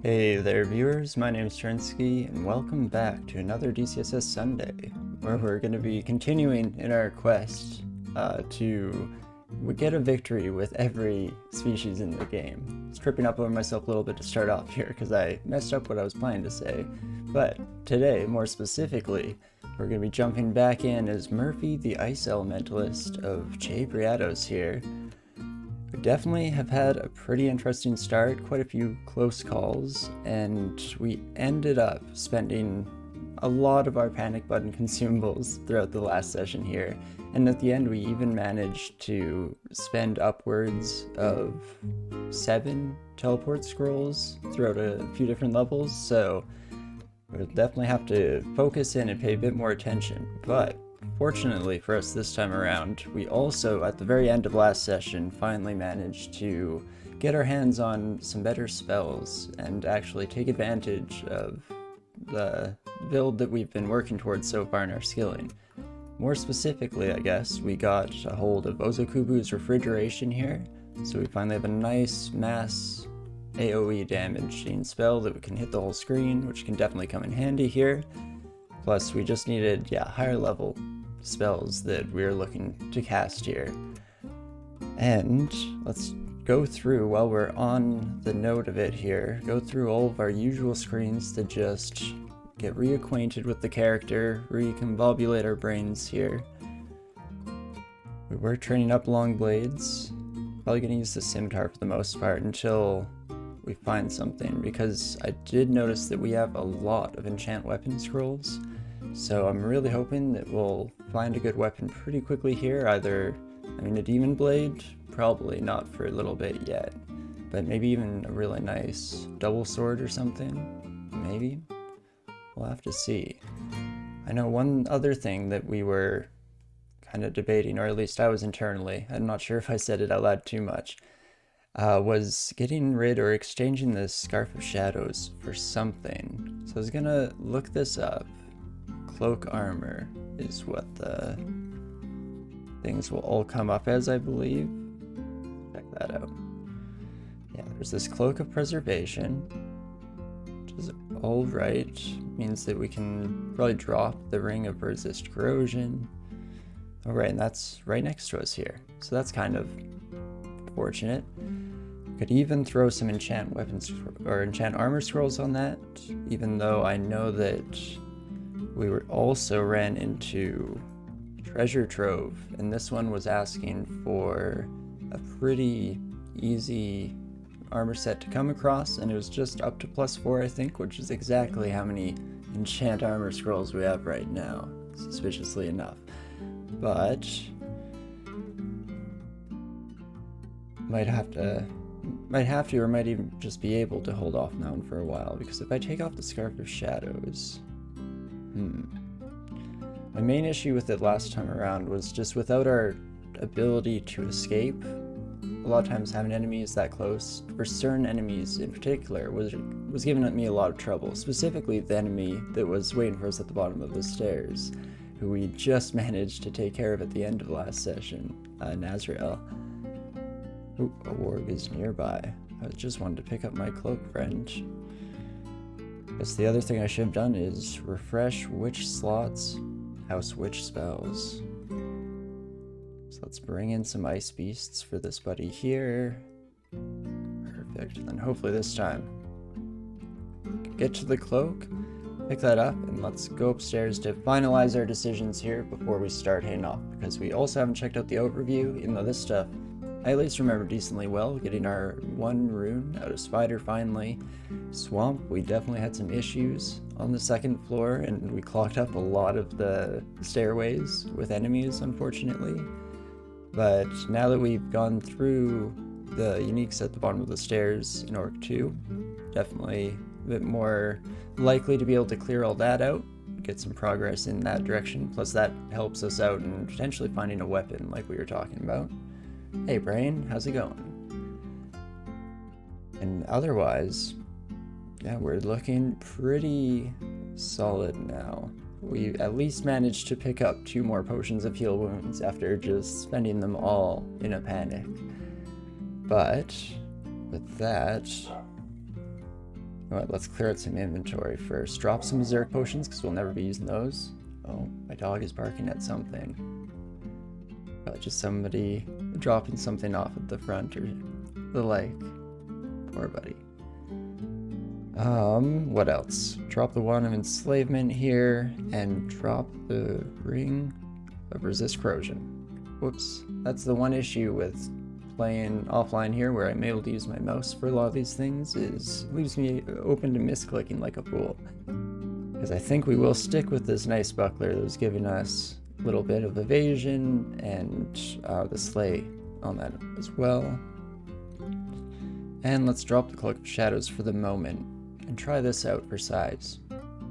Hey there viewers, my name is Torinski and welcome back to another DCSS Sunday, where we're going to be continuing in our quest to get a victory with every species in the game. I was tripping up over myself a little bit to start off here because I messed up what I was planning to say, but today, more specifically, we're going to be jumping back in as Murphy the Ice Elementalist of Che Briados here. We definitely have had a pretty interesting start, quite a few close calls, and we ended up spending a lot of our panic button consumables throughout the last session here, and at the end we even managed to spend upwards of 7 teleport scrolls throughout a few different levels, so we'll definitely have to focus in and pay a bit more attention. But fortunately for us this time around, we also, at the very end of last session, finally managed to get our hands on some better spells and actually take advantage of the build that we've been working towards so far in our skilling. More specifically, I guess, we got a hold of Ozokubu's Refrigeration here, so we finally have a nice mass AoE damaging spell that we can hit the whole screen, which can definitely come in handy here. Plus, we just needed, higher level spells that we're looking to cast here. And let's go through, while we're on the note of it here, go through all of our usual screens to just get reacquainted with the character, recombobulate our brains here. We were training up long blades. Probably gonna use the scimitar for the most part until we find something, because I did notice that we have a lot of enchant weapon scrolls. So I'm really hoping that we'll find a good weapon pretty quickly here. Either, a demon blade, probably not for a little bit yet, but maybe even a really nice double sword or something, maybe? We'll have to see. I know one other thing that we were kind of debating, or at least I was internally, I'm not sure if I said it out loud too much, was getting rid or exchanging the Scarf of Shadows for something. So I was gonna look this up. Cloak armor is what the things will all come up as, I believe. Check that out. Yeah, there's this Cloak of Preservation, which is alright. Means that we can probably drop the Ring of Resist Corrosion. Alright, and that's right next to us here. So that's kind of fortunate. Could even throw some enchant weapons or enchant armor scrolls on that, even though I know that we also ran into treasure trove, and this one was asking for a pretty easy armor set to come across, and it was just up to +4, I think, which is exactly how many enchant armor scrolls we have right now, suspiciously enough. But might have to, or might even just be able to hold off now for a while, because if I take off the Scarf of Shadows, my main issue with it last time around was just without our ability to escape, a lot of times having enemies that close, for certain enemies in particular, was giving me a lot of trouble, specifically the enemy that was waiting for us at the bottom of the stairs, who we just managed to take care of at the end of last session, Nazrael. Ooh, a warg is nearby. I just wanted to pick up my cloak, friend. Guess the other thing I should have done is refresh witch slots, house witch spells. So let's bring in some ice beasts for this buddy here. Perfect, and then hopefully this time get to the cloak, pick that up, and let's go upstairs to finalize our decisions here before we start heading off, because we also haven't checked out the overview, even though this stuff I at least remember decently well. Getting our 1 rune out of Spider finally. Swamp, we definitely had some issues on the 2nd floor, and we clogged up a lot of the stairways with enemies, unfortunately. But now that we've gone through the uniques at the bottom of the stairs in Orc 2, definitely a bit more likely to be able to clear all that out, get some progress in that direction. Plus that helps us out in potentially finding a weapon like we were talking about. Hey Brain, how's it going? And otherwise, yeah, we're looking pretty solid now. We at least managed to pick up 2 more potions of heal wounds after just spending them all in a panic. But with that, All right, let's clear out some inventory first. Drop some Berserk potions, because we'll never be using those. Oh, my dog is barking at something. Just somebody dropping something off at the front or the lake. Poor buddy. What else? Drop the wand of enslavement here, and drop the ring of resist corrosion. Whoops. That's the one issue with playing offline here, where I'm able to use my mouse for a lot of these things, is it leaves me open to misclicking like a fool. Because I think we will stick with this nice buckler that was giving us a little bit of evasion and the slay on that as well. And let's drop the Cloak of Shadows for the moment and try this out for size.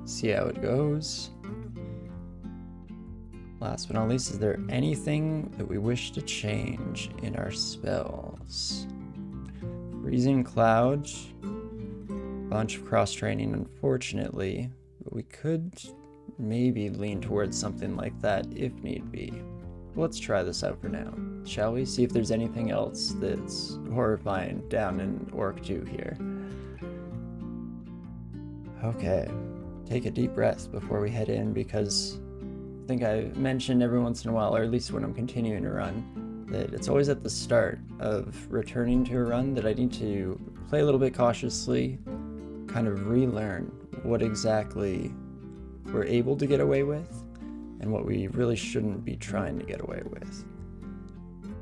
See how it goes. Last but not least, is there anything that we wish to change in our spells? Freezing Cloud, bunch of cross-training unfortunately, but we could maybe lean towards something like that if need be. Let's try this out for now, shall we? See if there's anything else that's horrifying down in Orc 2 here. Okay, take a deep breath before we head in, because I think I mentioned every once in a while, or at least when I'm continuing to run, that it's always at the start of returning to a run that I need to play a little bit cautiously, kind of relearn what exactly we're able to get away with and what we really shouldn't be trying to get away with.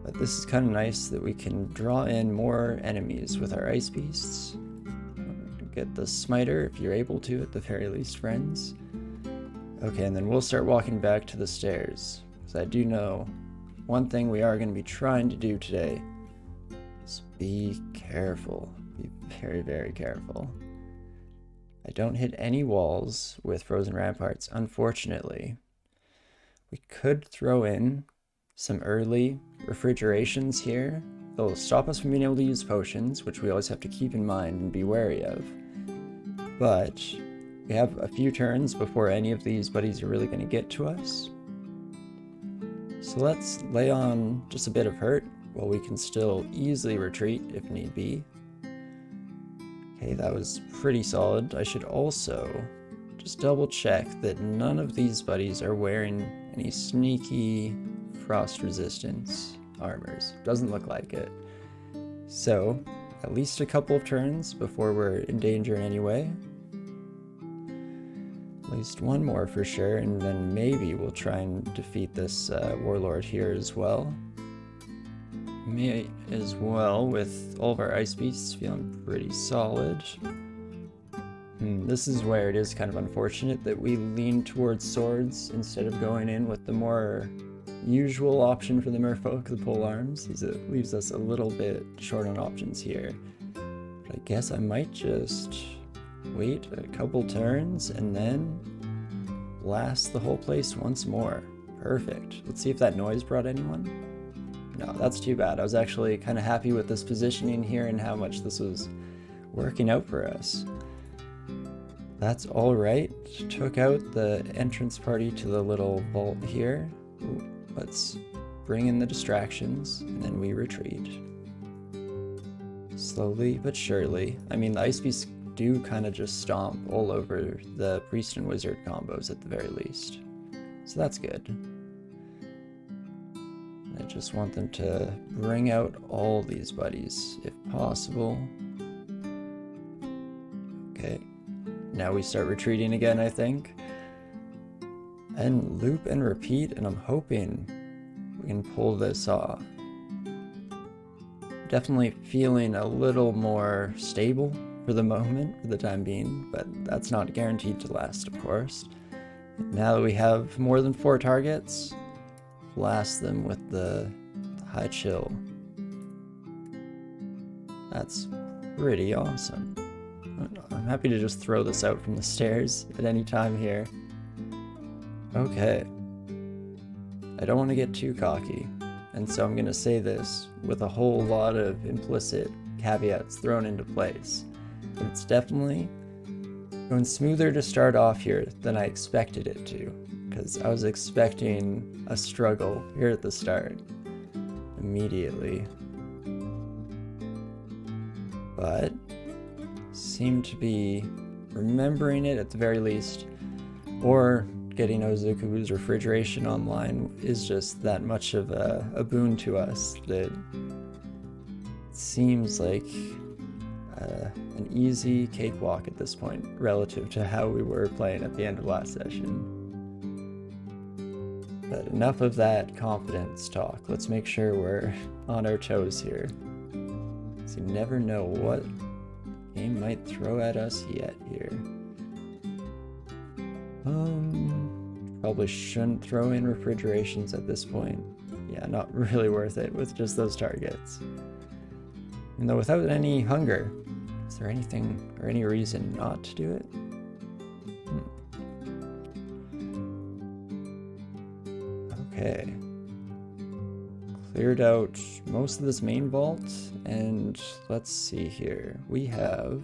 But this is kind of nice that we can draw in more enemies with our ice beasts. Get the smiter if you're able to, at the very least, friends. Okay, and then we'll start walking back to the stairs, because I do know one thing we are going to be trying to do today is be careful. Be very, very careful. I don't hit any walls with Frozen Ramparts, unfortunately. We could throw in some early refrigerations here. They'll stop us from being able to use potions, which we always have to keep in mind and be wary of. But we have a few turns before any of these buddies are really going to get to us. So let's lay on just a bit of hurt while we can still easily retreat if need be. Okay, that was pretty solid. I should also just double check that none of these buddies are wearing any sneaky frost resistance armors. Doesn't look like it. So, at least a couple of turns before we're in danger in any way. At least one more for sure, and then maybe we'll try and defeat this warlord here as well. May as well, with all of our ice beasts feeling pretty solid. This is where it is kind of unfortunate that we lean towards swords instead of going in with the more usual option for the Merfolk, the pole arms, as it leaves us a little bit short on options here. But I guess I might just wait a couple turns and then blast the whole place once more. Perfect. Let's see if that noise brought anyone. No, that's too bad. I was actually kind of happy with this positioning here and how much this was working out for us. That's all right. Took out the entrance party to the little vault here. Ooh, let's bring in the distractions, and then we retreat. Slowly but surely. I mean, the ice beasts do kind of just stomp all over the priest and wizard combos at the very least. So that's good. I just want them to bring out all these buddies, if possible. Okay. Now we start retreating again, I think. And loop and repeat, and I'm hoping we can pull this off. Definitely feeling a little more stable for the moment, for the time being, but that's not guaranteed to last, of course. Now that we have more than 4 targets, blast them with the high chill. That's pretty awesome. I'm happy to just throw this out from the stairs at any time here. Okay. I don't want to get too cocky, and so I'm going to say this with a whole lot of implicit caveats thrown into place. But it's definitely going smoother to start off here than I expected it to, because I was expecting a struggle here at the start, immediately. But seem to be remembering it at the very least, or getting Ozuku's refrigeration online is just that much of a boon to us that it seems like an easy cakewalk at this point relative to how we were playing at the end of last session. But enough of that confidence talk. Let's make sure we're on our toes here. So you never know what game might throw at us yet here. Probably shouldn't throw in refrigerations at this point. Yeah, not really worth it with just those targets. And though without any hunger, is there anything or any reason not to do it? Okay. Cleared out most of this main vault, and let's see here. We have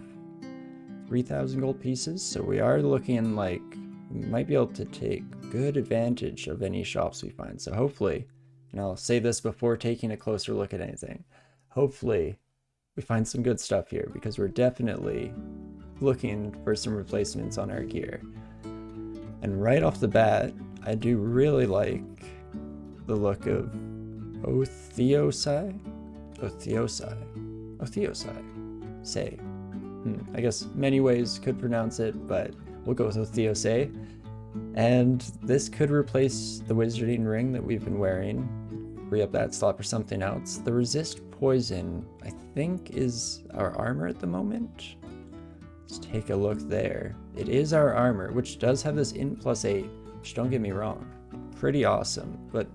3,000 gold pieces, so we are looking like we might be able to take good advantage of any shops we find. So hopefully, and I'll say this before taking a closer look at anything, hopefully we find some good stuff here, because we're definitely looking for some replacements on our gear. And right off the bat, I do really like the look of Otheosai? Say. I guess many ways could pronounce it, but we'll go with Otheosai. And this could replace the wizarding ring that we've been wearing, free up that slot for something else. The resist poison, I think, is our armor at the moment. Let's take a look there. It is our armor, which does have this int +8, which, don't get me wrong, pretty awesome. But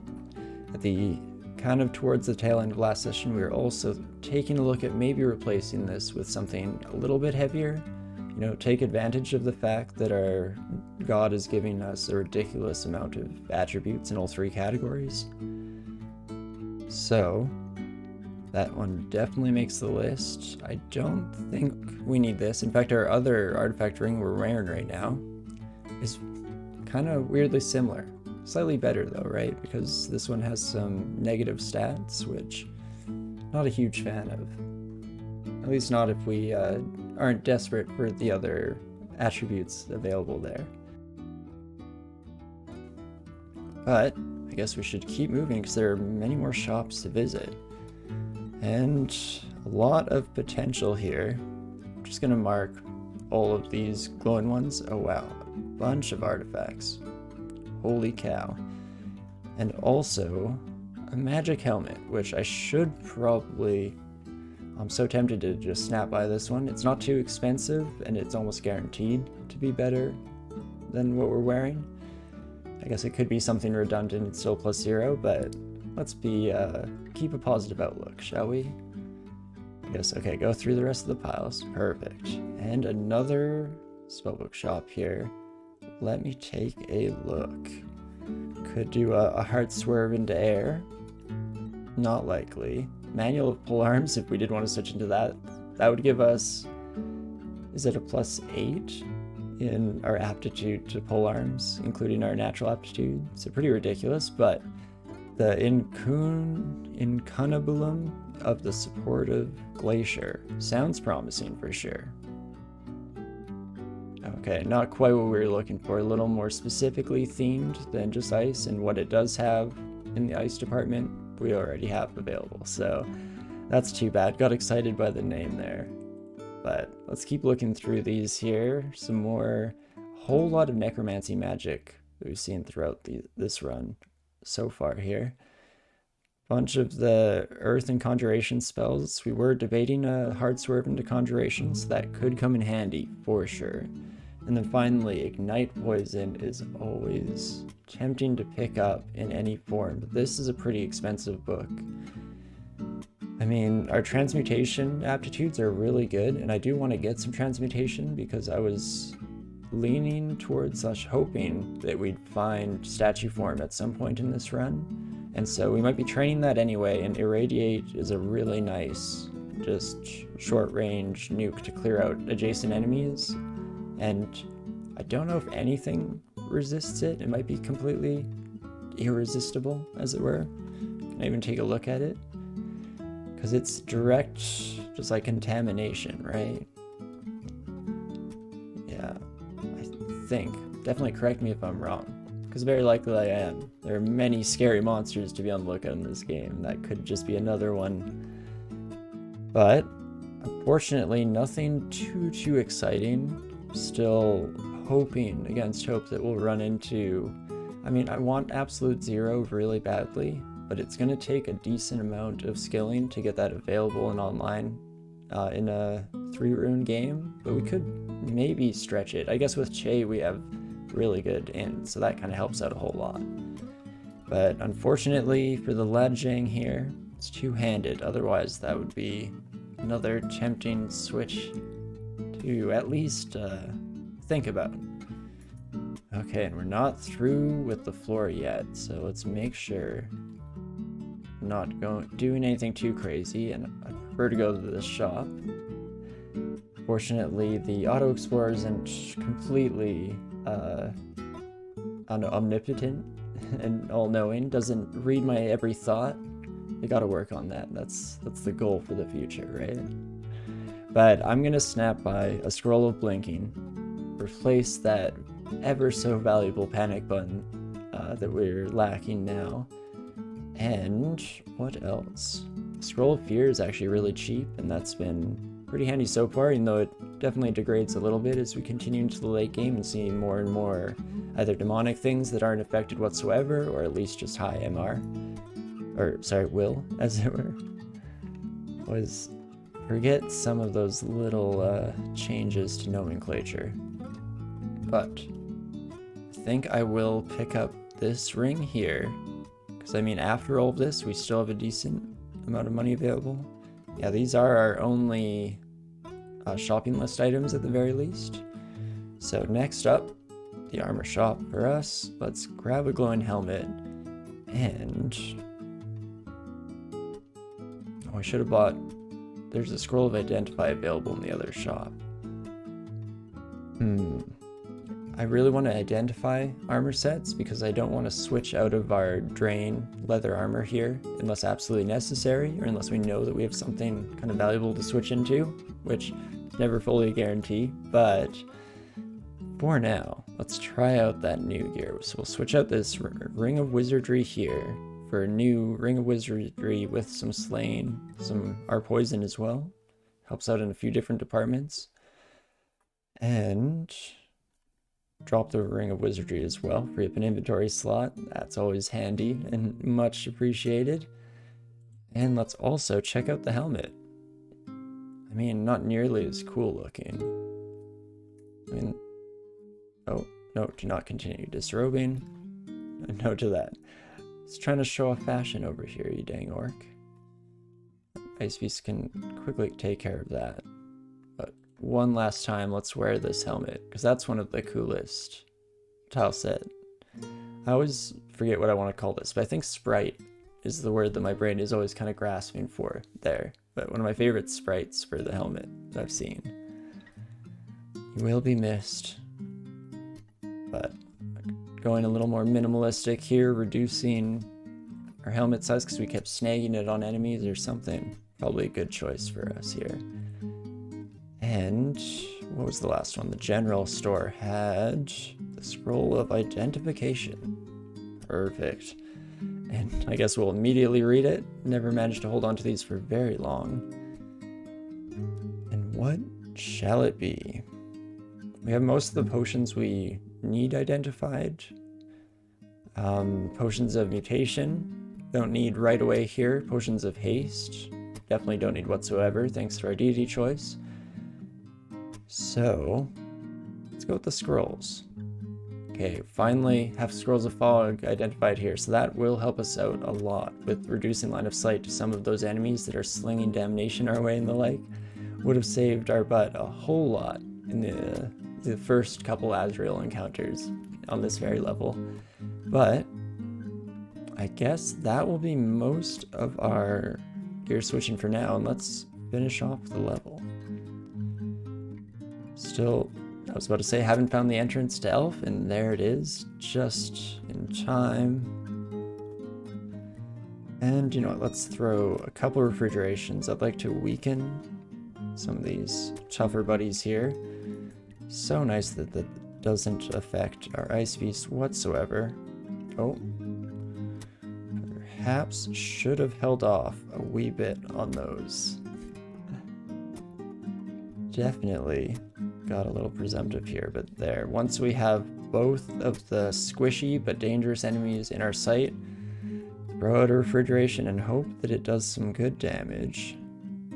at the kind of towards the tail end of last session, we were also taking a look at maybe replacing this with something a little bit heavier. You know, take advantage of the fact that our god is giving us a ridiculous amount of attributes in all three categories. So that one definitely makes the list. I don't think we need this. In fact, our other artifact ring we're wearing right now is kind of weirdly similar. Slightly better though, right? Because this one has some negative stats, which not a huge fan of. At least not if we aren't desperate for the other attributes available there. But I guess we should keep moving because there are many more shops to visit. And a lot of potential here. I'm just gonna mark all of these glowing ones. Oh wow, a bunch of artifacts. Holy cow. And also a magic helmet, which I should probably... I'm so tempted to just snap by this one. It's not too expensive, and it's almost guaranteed to be better than what we're wearing. I guess it could be something redundant, it's still +0, but let's be keep a positive outlook, shall we? I guess, okay, go through the rest of the piles. Perfect. And another spellbook shop here. Let me take a look. Could do a heart swerve into air. Not likely. Manual of pole arms, if we did want to switch into that. That would give us, is it a +8 in our aptitude to pole arms, including our natural aptitude? So pretty ridiculous, but the incunabulum of the supportive glacier sounds promising for sure. Okay, not quite what we were looking for, a little more specifically themed than just ice, and what it does have in the ice department we already have available, so that's too bad. Got excited by the name there. But let's keep looking through these here. Some more, a whole lot of necromancy magic that we've seen throughout this run so far here. Bunch of the earth and conjuration spells. We were debating a hard swerve into conjuration, so that could come in handy for sure. And then finally, ignite poison is always tempting to pick up in any form, but this is a pretty expensive book. I mean, our transmutation aptitudes are really good, and I do want to get some transmutation because I was leaning towards hoping that we'd find statue form at some point in this run. And so we might be training that anyway, and Irradiate is a really nice, just short-range nuke to clear out adjacent enemies. And I don't know if anything resists it. It might be completely irresistible, as it were. Can I even take a look at it? Because it's direct, just like contamination, right? Yeah, I think. Definitely correct me if I'm wrong, because very likely I am. There are many scary monsters to be on the lookout in this game. That could just be another one. But unfortunately, nothing too exciting. Still hoping against hope that we'll run into... I mean, I want absolute zero really badly, but it's going to take a decent amount of skilling to get that available and online in a 3-rune game, but we could maybe stretch it. I guess with Che we have really good in, so that kind of helps out a whole lot. But unfortunately for the Lajang here, it's two-handed. Otherwise that would be another tempting switch to at least think about. Okay, and we're not through with the floor yet, so let's make sure I'm not doing anything too crazy, and I prefer to go to the shop. Fortunately, the auto explorer isn't completely omnipotent and all-knowing, doesn't read my every thought. We gotta work on that. That's the goal for the future, right? But I'm gonna snap by a scroll of blinking, replace that ever so valuable panic button that we're lacking now. And what else? Scroll of Fear is actually really cheap, and that's been pretty handy so far, even though it definitely degrades a little bit as we continue into the late game and see more and more either demonic things that aren't affected whatsoever, or at least just high MR. Or, sorry, will, as it were. Always forget some of those little changes to nomenclature. But I think I will pick up this ring here, because I mean, after all of this, we still have a decent amount of money available. Yeah, these are our only shopping list items at the very least. So next up, the armor shop for us. Let's grab a glowing helmet, and oh, I should have bought... There's a scroll of identify available in the other shop. I really want to identify armor sets because I don't want to switch out of our drain leather armor here unless absolutely necessary, or unless we know that we have something kind of valuable to switch into, which is never fully a guarantee. But for now, let's try out that new gear. So we'll switch out this Ring of Wizardry here for a new Ring of Wizardry with some slaying, some our poison as well. Helps out in a few different departments. And drop the Ring of Wizardry as well, free up an inventory slot. That's always handy and much appreciated. And let's also check out the helmet. I mean, not nearly as cool looking. I mean, oh, no, do not continue disrobing. No to that. It's trying to show off fashion over here, you dang orc. Ice Beast can quickly take care of that. But one last time, let's wear this helmet, because that's one of the coolest tile set. I always forget what I want to call this, but I think sprite is the word that my brain is always kind of grasping for there. But one of my favorite sprites for the helmet that I've seen. You will be missed. But going a little more minimalistic here, reducing our helmet size because we kept snagging it on enemies or something. Probably a good choice for us here. And what was the last one? The general store had the scroll of identification. Perfect. And I guess we'll immediately read it. Never managed to hold on to these for very long. And what shall it be? We have most of the potions we need identified. Potions of mutation, don't need right away here. Potions of haste, definitely don't need whatsoever, thanks to our deity choice. So, let's go with the scrolls. Okay, finally have scrolls of fog identified here, so that will help us out a lot with reducing line of sight to some of those enemies that are slinging damnation our way and the like. Would have saved our butt a whole lot in the first couple Azrael encounters on this very level. But I guess that will be most of our gear switching for now, and let's finish off the level. Still, I was about to say, haven't found the entrance to Elf, and there it is, just in time. And you know what, let's throw a couple refrigerations. I'd like to weaken some of these tougher buddies here. So nice that that doesn't affect our Ice Beast whatsoever. Oh. Perhaps should have held off a wee bit on those. Definitely got a little presumptive here, but there. Once we have both of the squishy but dangerous enemies in our sight, throw out a refrigeration and hope that it does some good damage.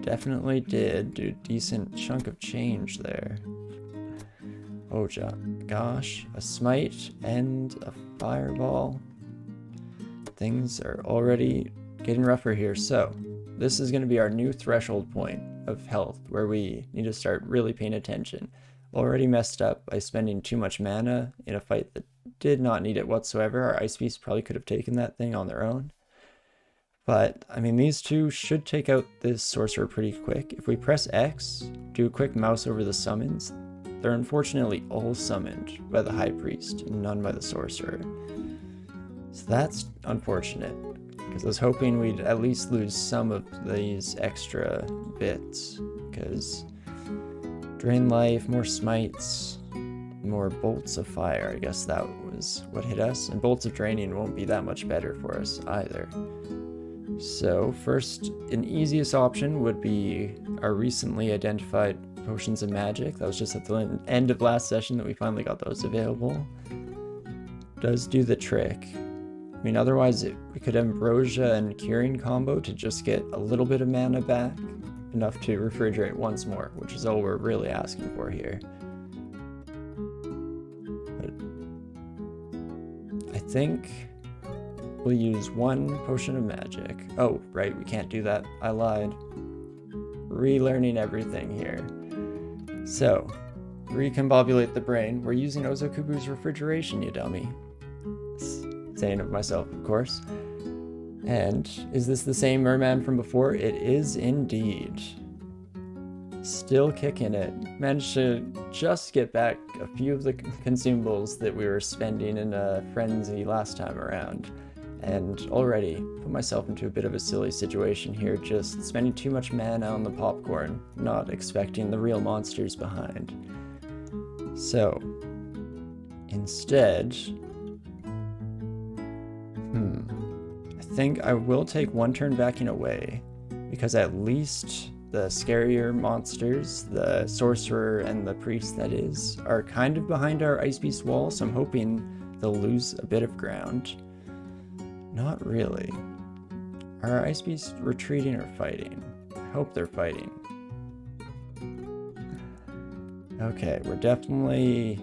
Definitely did do a decent chunk of change there. Oh gosh, a smite and a fireball. Things are already getting rougher here, so this is going to be our new threshold point of health where we need to start really paying attention. Already messed up by spending too much mana in a fight that did not need it whatsoever. Our Ice Beasts probably could have taken that thing on their own. But, I mean, these two should take out this sorcerer pretty quick. If we press X, do a quick mouse over the summons, they're unfortunately all summoned by the High Priest and none by the sorcerer. So that's unfortunate, because I was hoping we'd at least lose some of these extra bits, because drain life, more smites, more bolts of fire, I guess that was what hit us, and bolts of draining won't be that much better for us either. So first, an easiest option would be our recently identified potions of magic. That was just at the end of last session that we finally got those available. Does do the trick. I mean, otherwise we could Ambrosia and Curing combo to just get a little bit of mana back, enough to refrigerate once more, which is all we're really asking for here. But I think we'll use one potion of magic. Oh, right, we can't do that. I lied. Relearning everything here. So, recombobulate the brain. We're using Ozokubu's refrigeration, you dummy. Saying of myself, of course. And is this the same merman from before? It is indeed. Still kicking it. Managed to just get back a few of the consumables that we were spending in a frenzy last time around. And already put myself into a bit of a silly situation here, just spending too much mana on the popcorn, not expecting the real monsters behind. So, instead, I think I will take one turn backing away, because at least the scarier monsters, the sorcerer and the priest that is, are kind of behind our Ice Beast wall, so I'm hoping they'll lose a bit of ground. Not really. Are our Ice Beasts retreating or fighting? I hope they're fighting. Okay, we're definitely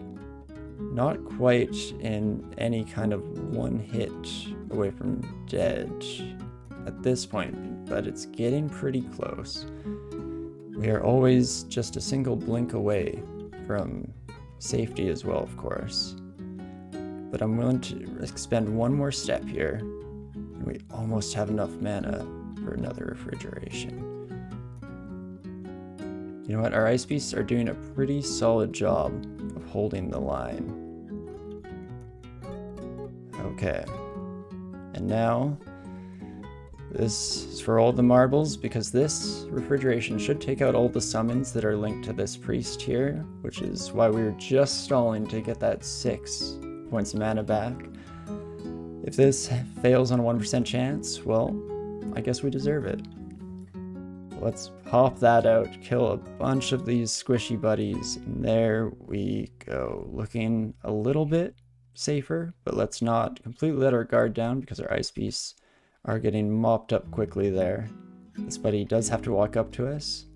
not quite in any kind of one hit away from dead at this point, but it's getting pretty close. We are always just a single blink away from safety as well, of course. But I'm willing to expend one more step here. We almost have enough mana for another refrigeration. You know what? Our Ice Beasts are doing a pretty solid job of holding the line. Okay. And now, this is for all the marbles, because this refrigeration should take out all the summons that are linked to this priest here, which is why we were just stalling to get that 6 points of mana back. If this fails on a 1% chance, well, I guess we deserve it. Let's pop that out, kill a bunch of these squishy buddies, and there we go. Looking a little bit safer, but let's not completely let our guard down, because our Ice Beasts are getting mopped up quickly there. This buddy does have to walk up to us.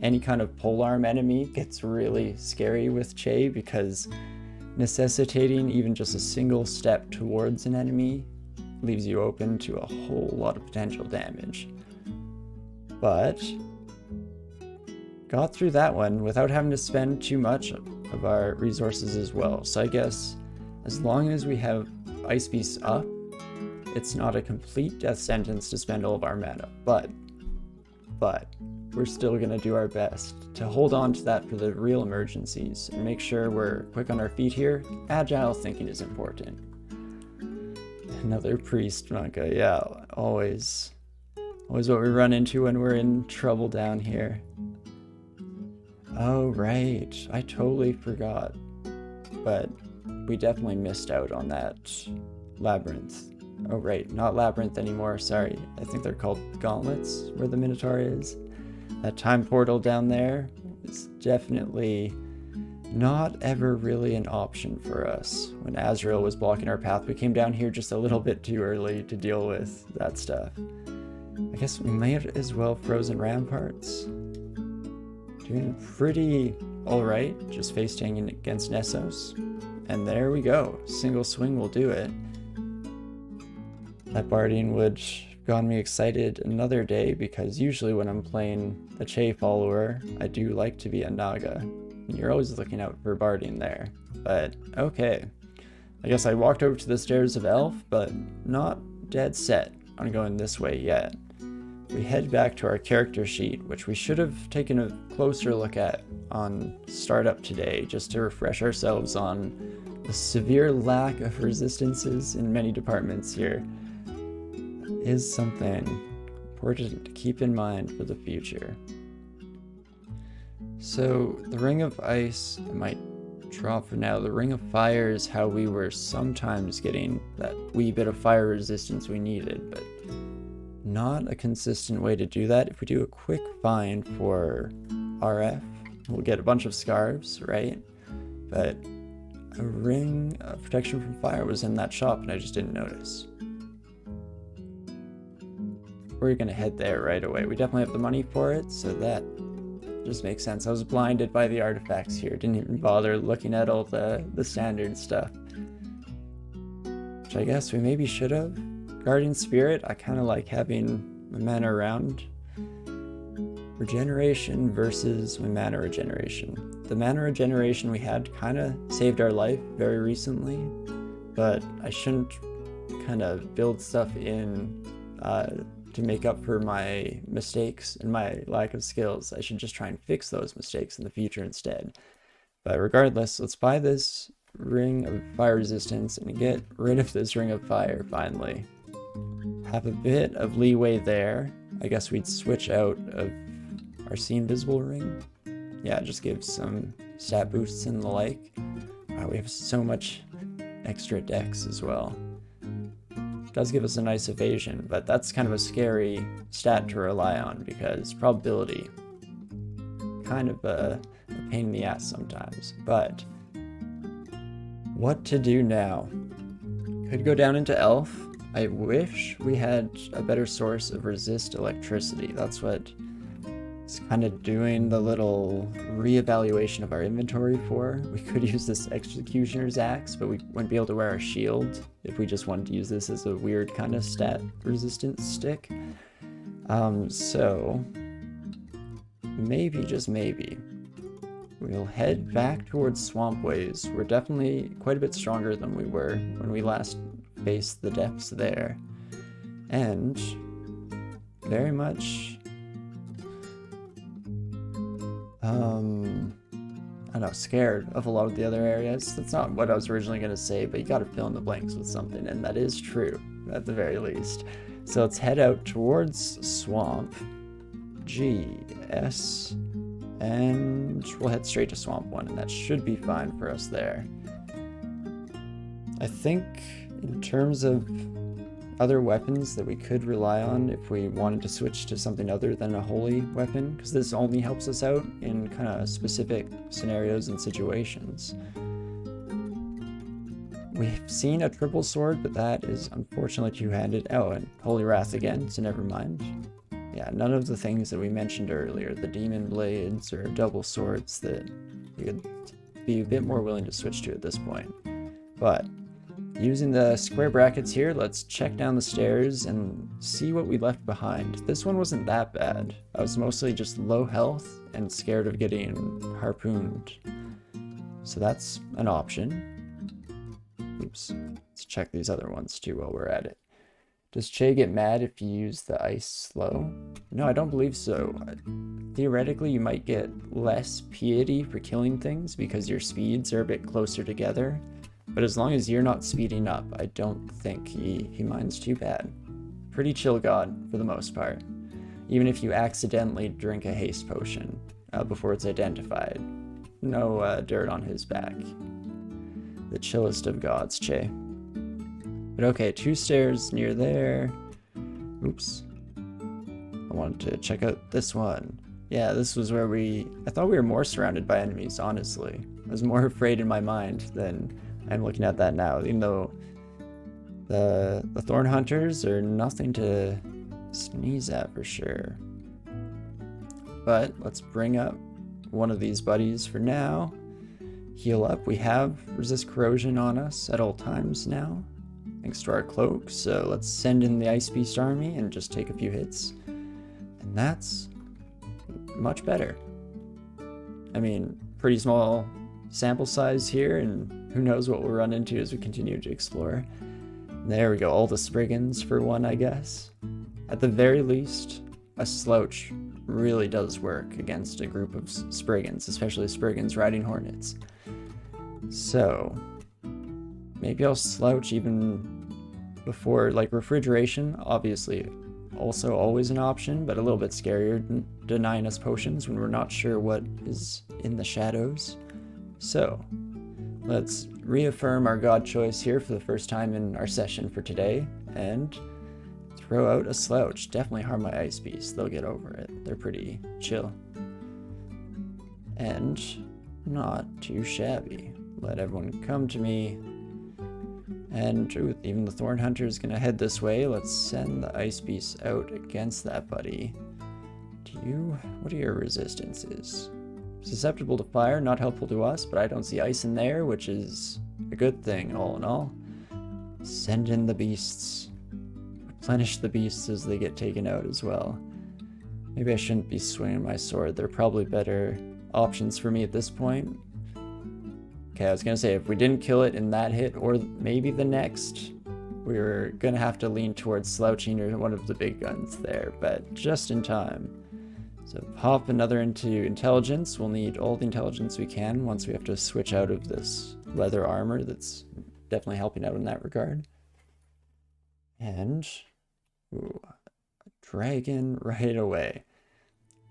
Any kind of polearm enemy gets really scary with Che, because necessitating even just a single step towards an enemy leaves you open to a whole lot of potential damage. But got through that one without having to spend too much of our resources as well. So I guess as long as we have Ice Beasts up, it's not a complete death sentence to spend all of our mana. But we're still going to do our best to hold on to that for the real emergencies and make sure we're quick on our feet here. Agile thinking is important. Another priest, Monka. Yeah, always what we run into when we're in trouble down here. Oh, right. I totally forgot. But we definitely missed out on that labyrinth. Oh, right. Not labyrinth anymore. Sorry. I think they're called gauntlets, where the Minotaur is. That time portal down there is definitely not ever really an option for us. When Azrael was blocking our path, we came down here just a little bit too early to deal with that stuff. I guess we might as well frozen ramparts. Doing pretty alright, just face tanking against Nessos. And there we go. Single swing will do it. That Barding would have gotten me excited another day, because usually when I'm playing a Che follower, I do like to be a Naga. You're always looking out for Barding there. But okay. I guess I walked over to the Stairs of Elf, but not dead set on going this way yet. We head back to our character sheet, which we should have taken a closer look at on startup today, just to refresh ourselves on the severe lack of resistances in many departments here. Is something important to keep in mind for the future. So the Ring of Ice, I might drop for now. The Ring of Fire is how we were sometimes getting that wee bit of fire resistance we needed, but not a consistent way to do that. If we do a quick find for RF, we'll get a bunch of scarves, right? But a ring of protection from fire was in that shop and I just didn't notice. We're gonna head there right away. We definitely have the money for it, so that just makes sense. I was blinded by the artifacts here. Didn't even bother looking at all the standard stuff. Which I guess we maybe should have. Guardian Spirit, I kind of like having my mana around. Regeneration versus my mana regeneration. The mana regeneration we had kind of saved our life very recently, but I shouldn't kind of build stuff in to make up for my mistakes and my lack of skills. I should just try and fix those mistakes in the future instead. But regardless, let's buy this Ring of Fire Resistance and get rid of this Ring of Fire finally. Have a bit of leeway there. I guess we'd switch out of our See Invisible Ring. Yeah, just give some stat boosts and the like. Wow, we have so much extra dex as well. Does give us a nice evasion, but that's kind of a scary stat to rely on because probability, kind of a pain in the ass sometimes. But what to do now? Could go down into Elf. I wish we had a better source of resist electricity. That's what it's kind of doing the little reevaluation of our inventory for. We could use this Executioner's Axe, but we wouldn't be able to wear a shield if we just wanted to use this as a weird kind of stat resistance stick. So maybe, just maybe, we'll head back towards Swamp Ways. We're definitely quite a bit stronger than we were when we last faced the depths there. And very much I don't know, scared of a lot of the other areas. That's not what I was originally going to say, but you got to fill in the blanks with something, and that is true, at the very least. So let's head out towards Swamp, G, S, and we'll head straight to Swamp 1, and that should be fine for us there. I think in terms of other weapons that we could rely on if we wanted to switch to something other than a holy weapon, because this only helps us out in kind of specific scenarios and situations. We've seen a triple sword, but that is unfortunately two-handed. Oh, and Holy Wrath again, so never mind. Yeah, none of the things that we mentioned earlier, the demon blades or double swords, that we could be a bit more willing to switch to at this point. But using the square brackets here, let's check down the stairs and see what we left behind. This one wasn't that bad. I was mostly just low health and scared of getting harpooned. So that's an option. Oops. Let's check these other ones too while we're at it. Does Che get mad if you use the ice slow? No, I don't believe so. Theoretically, you might get less piety for killing things because your speeds are a bit closer together. But as long as you're not speeding up, I don't think he minds too bad. Pretty chill god for the most part. Even if you accidentally drink a haste potion. before it's identified. No dirt on his back. The chillest of gods, Che. But okay, 2 stairs near there. Oops. I wanted to check out this one. Yeah, this was where I thought we were more surrounded by enemies, honestly. I was more afraid in my mind than I'm looking at that now, even though the Thorn Hunters are nothing to sneeze at for sure. But let's bring up one of these buddies for now. Heal up. We have resist corrosion on us at all times now, thanks to our cloak. So let's send in the Ice Beast army and just take a few hits. And that's much better. I mean, pretty small sample size here, and who knows what we'll run into as we continue to explore. There we go, all the Spriggans for one, I guess. At the very least, a Slouch really does work against a group of Spriggans, especially Spriggans riding Hornets. So, maybe I'll Slouch even before, like, Refrigeration, obviously also always an option, but a little bit scarier than denying us potions when we're not sure what is in the shadows. So, let's reaffirm our god choice here for the first time in our session for today, and throw out a Slouch. Definitely harm my Ice Beast, they'll get over it. They're pretty chill. And not too shabby. Let everyone come to me. And even the Thorn Hunter is going to head this way. Let's send the Ice Beast out against that buddy. What are your resistances? Susceptible to fire, not helpful to us, but I don't see ice in there, which is a good thing all in all. Send in the beasts. Replenish the beasts as they get taken out as well. Maybe I shouldn't be swinging my sword. There are probably better options for me at this point. Okay, I was gonna say, if we didn't kill it in that hit, or maybe the next, we were gonna have to lean towards slouching or one of the big guns there, but just in time. So pop another into intelligence. We'll need all the intelligence we can once we have to switch out of this leather armor that's definitely helping out in that regard. And, ooh, a dragon right away.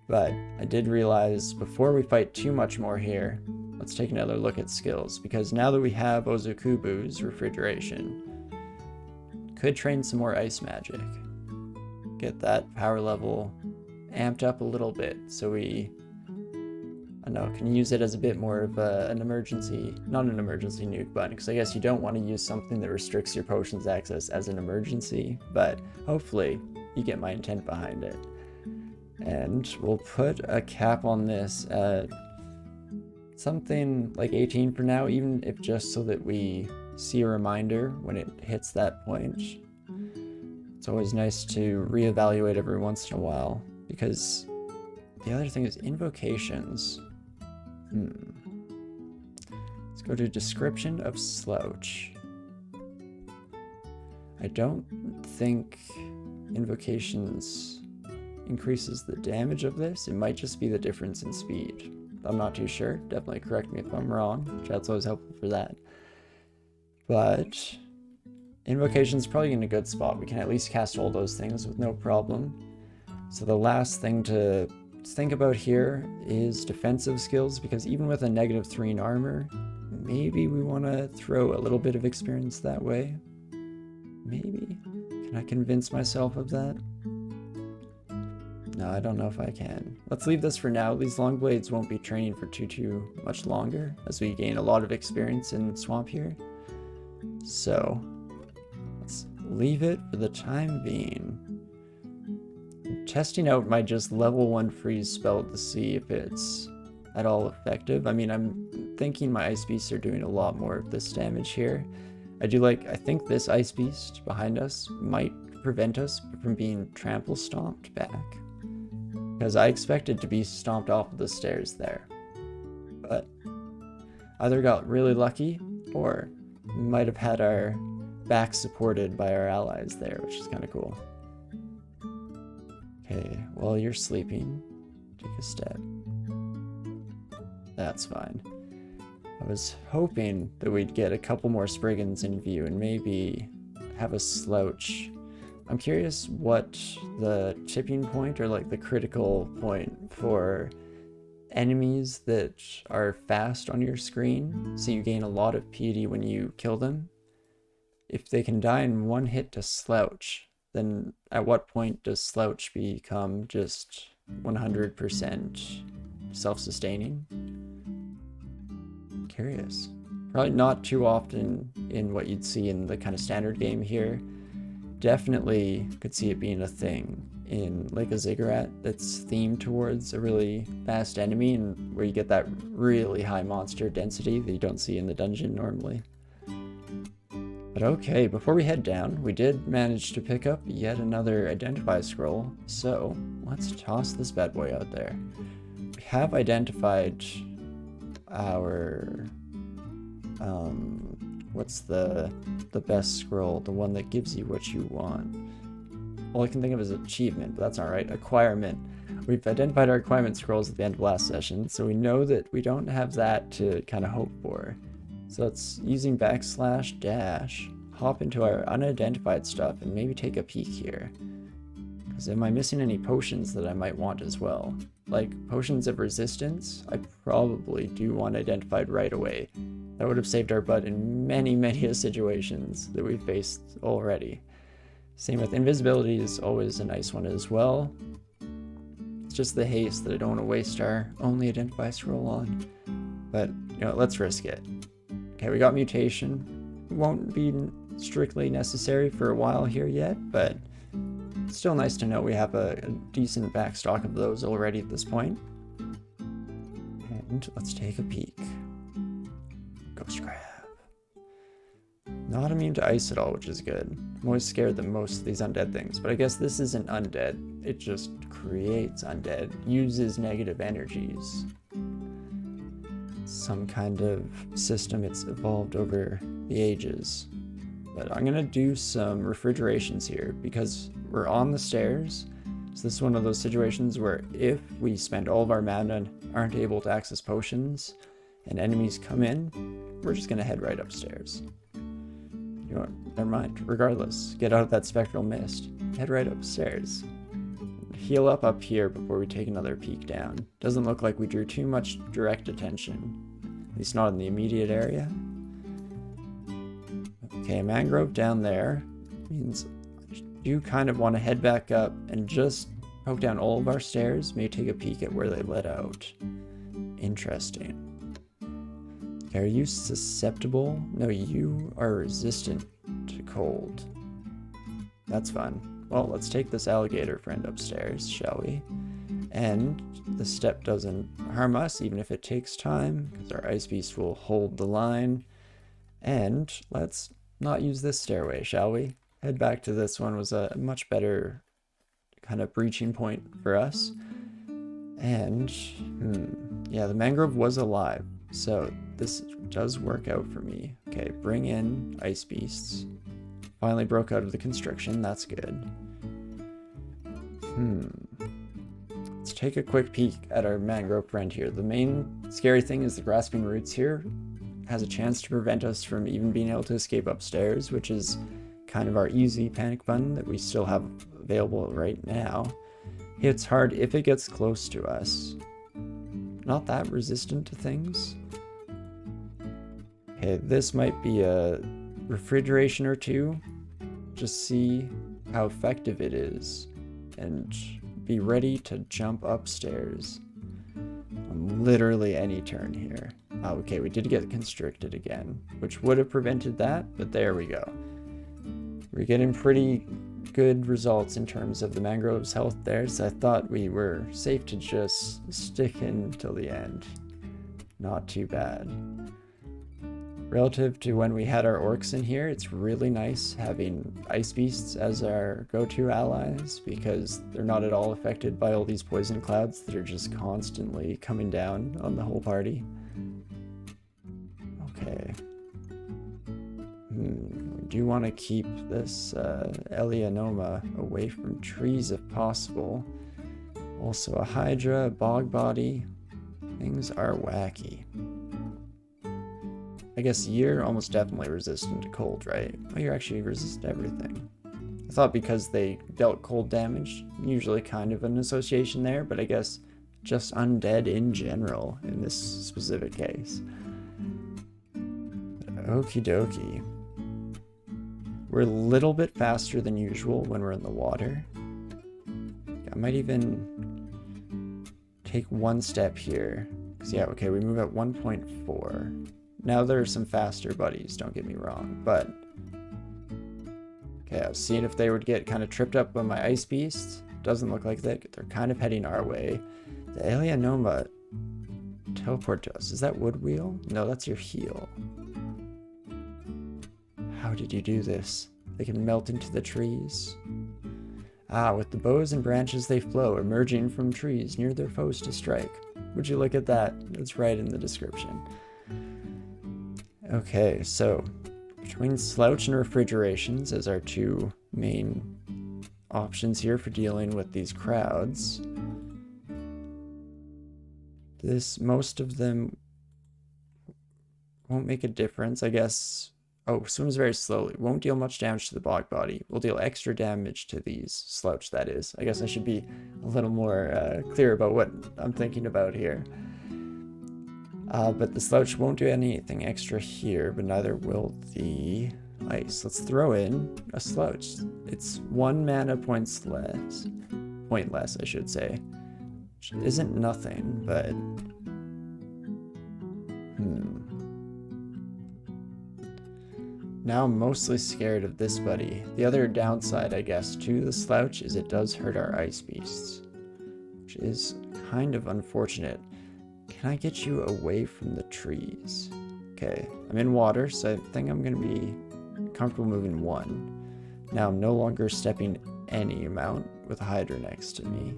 But I did realize before we fight too much more here, let's take another look at skills, because now that we have Ozukubu's refrigeration, could train some more ice magic. Get that power level amped up a little bit, so we, I don't know, can use it as a bit more of an emergency, not an emergency nuke button, because I guess you don't want to use something that restricts your potions access as an emergency, but hopefully you get my intent behind it. And we'll put a cap on this at something like 18 for now, even if just so that we see a reminder when it hits that point. It's always nice to reevaluate every once in a while, because the other thing is invocations. Let's go to description of Slouch. I don't think invocations increases the damage of this. It might just be the difference in speed. I'm not too sure. Definitely correct me if I'm wrong. Chat's always helpful for that. But invocation's probably in a good spot. We can at least cast all those things with no problem. So the last thing to think about here is defensive skills, because even with a -3 in armor, maybe we want to throw a little bit of experience that way. Maybe. Can I convince myself of that? No, I don't know if I can. Let's leave this for now. These long blades won't be training for too much longer, as we gain a lot of experience in Swamp here. So, let's leave it for the time being. I'm testing out my just level 1 freeze spell to see if it's at all effective. I mean, I'm thinking my Ice Beasts are doing a lot more of this damage here. I think this Ice Beast behind us might prevent us from being trample stomped back, because I expected to be stomped off of the stairs there. But either got really lucky, or might have had our back supported by our allies there, which is kind of cool. Okay, while you're sleeping, take a step. That's fine. I was hoping that we'd get a couple more Spriggans in view and maybe have a Slouch. I'm curious what the tipping point, or like the critical point for enemies that are fast on your screen, so you gain a lot of piety when you kill them, if they can die in one hit to Slouch, then at what point does Slouch become just 100% self-sustaining? Curious. Probably not too often in what you'd see in the kind of standard game here. Definitely could see it being a thing in Lake of Ziggurat that's themed towards a really fast enemy and where you get that really high monster density that you don't see in the dungeon normally. But okay, before we head down, we did manage to pick up yet another identify scroll, so let's toss this bad boy out there. We have identified our what's the best scroll, the one that gives you what you want. All I can think of is achievement, but that's alright. Acquirement. We've identified our acquirement scrolls at the end of last session, so we know that we don't have that to kind of hope for. So it's using /dash, hop into our unidentified stuff and maybe take a peek here. Because am I missing any potions that I might want as well? Like potions of resistance, I probably do want identified right away. That would have saved our butt in many situations that we've faced already. Same with invisibility is always a nice one as well. It's just the haste that I don't want to waste our only identify scroll on. But, you know, let's risk it. Okay, we got mutation. Won't be strictly necessary for a while here yet, but it's still nice to know we have a decent backstock of those already at this point. And let's take a peek. Ghost crab. Not immune to ice at all, which is good. I'm always scared that most of these undead things, but I guess this isn't undead. It just creates undead, uses negative energies. Some kind of system it's evolved over the ages. But I'm gonna do some refrigerations here because we're on the stairs. So this is one of those situations where if we spend all of our mana and aren't able to access potions and enemies come in, we're just gonna head right upstairs. You know what, never mind. Regardless, get out of that spectral mist. Head right upstairs. Heal up here before we take another peek down. Doesn't look like we drew too much direct attention. At least not in the immediate area. Okay, mangrove down there means I do kind of want to head back up and just poke down all of our stairs, maybe take a peek at where they led out. Interesting. Okay, are you susceptible? No, you are resistant to cold. That's fun. Well, let's take this alligator friend upstairs, shall we? And the step doesn't harm us, even if it takes time, because our ice beast will hold the line. And let's not use this stairway, shall we? Head back to this one was a much better kind of breaching point for us. And, yeah, the mangrove was alive, so this does work out for me. Okay, bring in ice beasts. Finally broke out of the constriction, that's good. Let's take a quick peek at our mangrove friend here. The main scary thing is the grasping roots here has a chance to prevent us from even being able to escape upstairs, which is kind of our easy panic button that we still have available right now. Hits hard if it gets close to us. Not that resistant to things. Okay, this might be a refrigeration or two. Just see how effective it is and be ready to jump upstairs on literally any turn here. Okay, we did get constricted again, which would have prevented that, but there we go. We're getting pretty good results in terms of the mangrove's health there, so I thought we were safe to just stick in till the end. Not too bad. Relative to when we had our orcs in here, it's really nice having ice beasts as our go-to allies because they're not at all affected by all these poison clouds that are just constantly coming down on the whole party. Okay. We do want to keep this Eleonoma away from trees if possible. Also a hydra, a bog body. Things are wacky. I guess you're almost definitely resistant to cold, right? Oh, you're actually resistant to everything. I thought because they dealt cold damage, usually kind of an association there, but I guess just undead in general in this specific case. Okie dokie. We're a little bit faster than usual when we're in the water. I might even take one step here. Because yeah, okay, we move at 1.4. Now there are some faster buddies, don't get me wrong, but... Okay, I was seeing if they would get kind of tripped up by my ice beasts. Doesn't look like that. They're kind of heading our way. The Alienoma teleport to us. Is that wood wheel? No, that's your heel. How did you do this? They can melt into the trees. Ah, with the boughs and branches they flow, emerging from trees near their foes to strike. Would you look at that? It's right in the description. Okay, so between slouch and refrigerations as our two main options here for dealing with these crowds, most of them won't make a difference, I guess. Oh, swims very slowly. Won't deal much damage to the bog body. Will deal extra damage to these. Slouch, that is. I guess I should be a little more clear about what I'm thinking about here. But the slouch won't do anything extra here, but neither will the ice. Let's throw in a slouch. It's 1 mana pointless, I should say. Which isn't nothing, but... Now I'm mostly scared of this buddy. The other downside, I guess, to the slouch is it does hurt our ice beasts, which is kind of unfortunate. Can I get you away from the trees? Okay, I'm in water, so I think I'm going to be comfortable moving 1. Now I'm no longer stepping any amount with a Hydra next to me.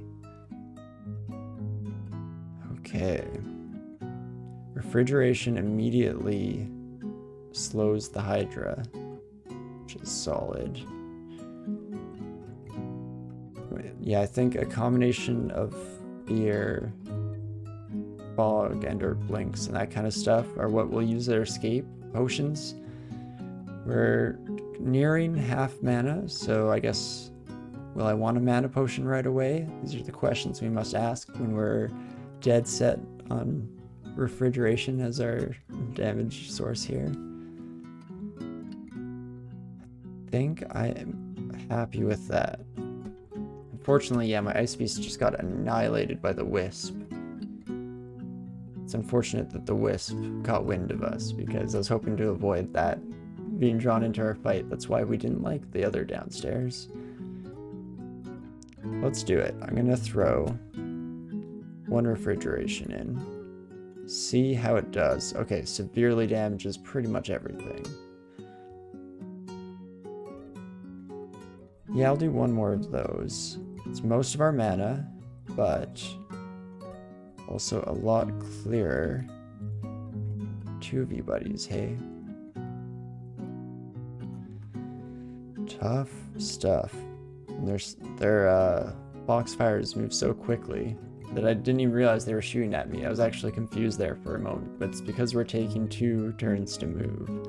Okay. Refrigeration immediately slows the Hydra, which is solid. Yeah, I think a combination of fear, fog, and or blinks and that kind of stuff are what we'll use their escape potions. We're nearing half mana, so I guess, will I want a mana potion right away? These are the questions we must ask when we're dead set on refrigeration as our damage source here. I think I am happy with that. Unfortunately, yeah, my ice beast just got annihilated by the wisp. It's unfortunate that the wisp got wind of us, because I was hoping to avoid that being drawn into our fight. That's why we didn't like the other downstairs. Let's do it. I'm gonna throw 1 refrigeration in. See how it does. Okay, severely damages pretty much everything. Yeah, I'll do 1 more of those. It's most of our mana, but also a lot clearer. 2 of you buddies, hey? Tough stuff. And their box fires move so quickly that I didn't even realize they were shooting at me. I was actually confused there for a moment, but it's because we're taking 2 turns to move.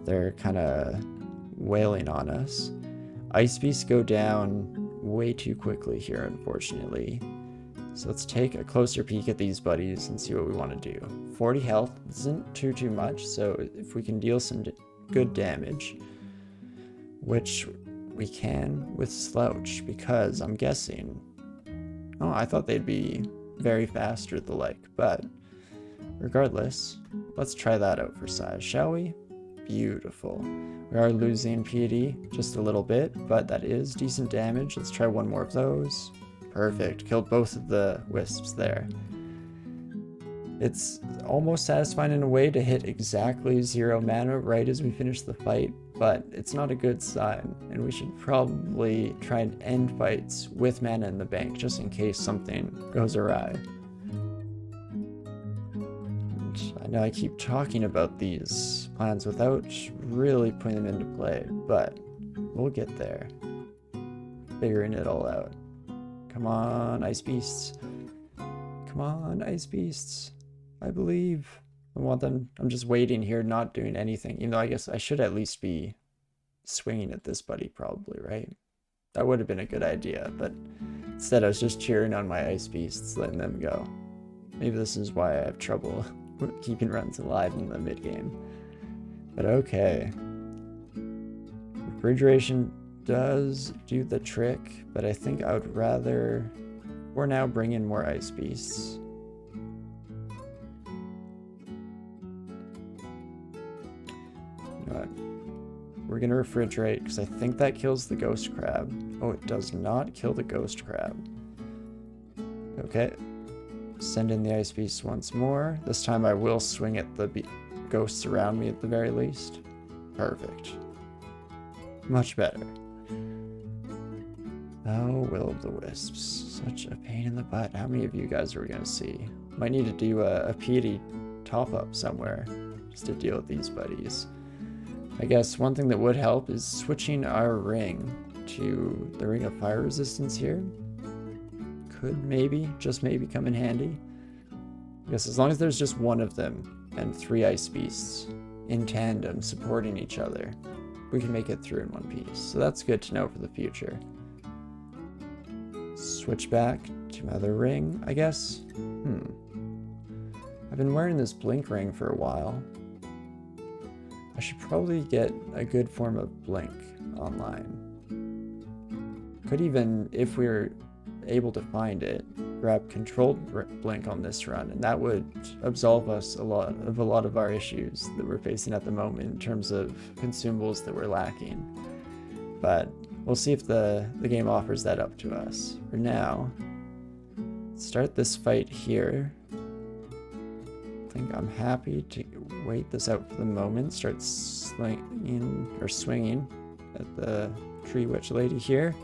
They're kind of wailing on us. Ice beasts go down way too quickly here, unfortunately. So let's take a closer peek at these buddies and see what we want to do. 40 health isn't too much, so if we can deal some good damage, which we can with Slouch, because I'm guessing... Oh, I thought they'd be very fast or the like, but regardless, let's try that out for size, shall we? Beautiful. We are losing piety just a little bit, but that is decent damage. Let's try 1 more of those. Perfect. Killed both of the wisps there. It's almost satisfying in a way to hit exactly 0 mana right as we finish the fight, but it's not a good sign, and we should probably try and end fights with mana in the bank just in case something goes awry. I know I keep talking about these plans without really putting them into play, but we'll get there. Figuring it all out. Come on, ice beasts. Come on, ice beasts. I believe. I want them. I'm just waiting here, not doing anything. Even though I guess I should at least be swinging at this buddy probably, right? That would have been a good idea, but Instead, I was just cheering on my ice beasts, letting them go. Maybe this is why I have trouble keeping runs alive in the mid-game. But okay. Refrigeration does do the trick, but I think I would rather, for now, bring in more ice beasts. You know what? We're gonna refrigerate, because I think that kills the ghost crab. Oh, it does not kill the ghost crab. Okay. Send in the ice beasts once more. This time I will swing at the ghosts around me at the very least. Perfect. Much better. Oh, will-o'-the-wisps. Such a pain in the butt. How many of you guys are we gonna see? Might need to do a piety top-up somewhere just to deal with these buddies. I guess one thing that would help is switching our ring to the ring of fire resistance here. Could maybe, just maybe, come in handy. I guess as long as there's just one of them and 3 ice beasts in tandem supporting each other, we can make it through in one piece. So that's good to know for the future. Switch back to my other ring, I guess. I've been wearing this blink ring for a while. I should probably get a good form of blink online. Could even, if we're able to find it, grab controlled blink on this run, and that would absolve us a lot of our issues that we're facing at the moment in terms of consumables that we're lacking. But we'll see if the game offers that up to us. For now, start this fight here. I think I'm happy to wait this out for the moment. Start swinging at the tree witch lady here.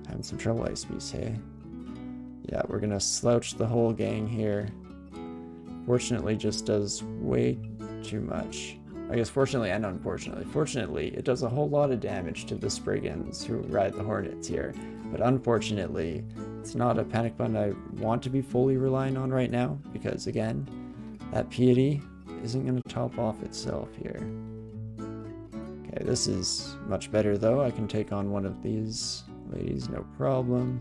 Having some trouble, ice beast, hey? Yeah, we're gonna slouch the whole gang here. Fortunately, just does way too much. I guess fortunately and unfortunately. Fortunately, it does a whole lot of damage to the Spriggans who ride the Hornets here. But unfortunately, it's not a panic button I want to be fully relying on right now, because again, that piety isn't going to top off itself here. Okay, this is much better though. I can take on one of these ladies, no problem.